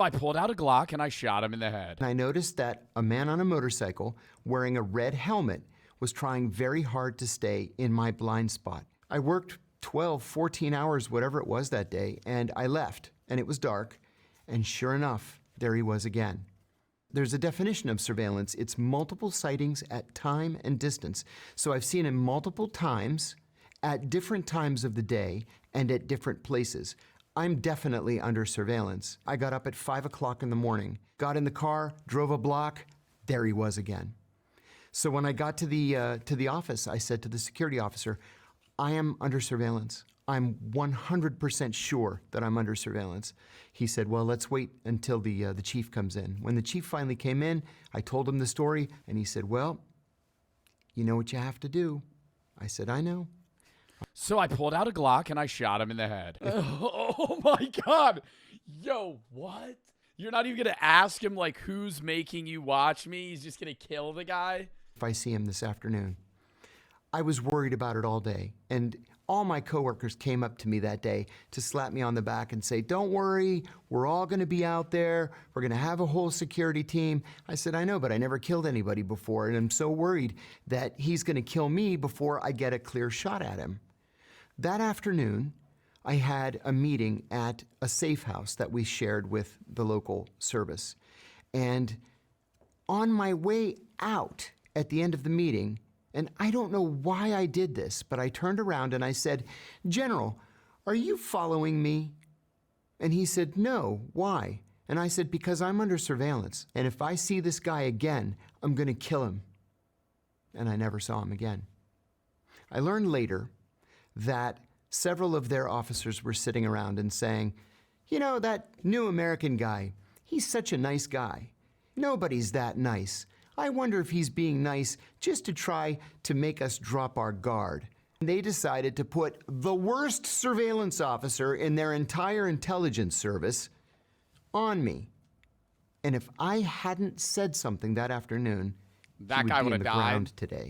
I pulled out a Glock and I shot him in the head. And I noticed that a man on a motorcycle wearing a red helmet was trying very hard to stay in my blind spot. I worked 12, 14 hours, whatever it was that day, and I left, and it was dark, and sure enough, there he was again. There's a definition of surveillance. It's multiple sightings at time and distance. So I've seen him multiple times at different times of the day and at different places. I'm definitely under surveillance. I got up at 5 o'clock in the morning, got in the car, drove a block, there he was again. So when I got to the office, I said to the security officer, I am under surveillance. I'm 100% sure that I'm under surveillance. He said, well, let's wait until the chief comes in. When the chief finally came in, I told him the story, and he said, well, you know what you have to do. I said, I know. So I pulled out a Glock and I shot him in the head. Oh my God. Yo, what? You're not even going to ask him, like, who's making you watch me? He's just going to kill the guy? If I see him this afternoon. I was worried about it all day, and all my coworkers came up to me that day to slap me on the back and say, don't worry, we're all going to be out there. We're going to have a whole security team. I said, I know, but I never killed anybody before, and I'm so worried that he's going to kill me before I get a clear shot at him. That afternoon, I had a meeting at a safe house that we shared with the local service. And on my way out at the end of the meeting, and I don't know why I did this, but I turned around and I said, General, are you following me? And he said, no, why? And I said, because I'm under surveillance, and if I see this guy again, I'm going to kill him. And I never saw him again. I learned later that several of their officers were sitting around and saying, you know, that new American guy, he's such a nice guy. Nobody's that nice. I wonder if he's being nice just to try to make us drop our guard. They decided to put the worst surveillance officer in their entire intelligence service on me. And if I hadn't said something that afternoon, That he guy would would be have in the died. ground today.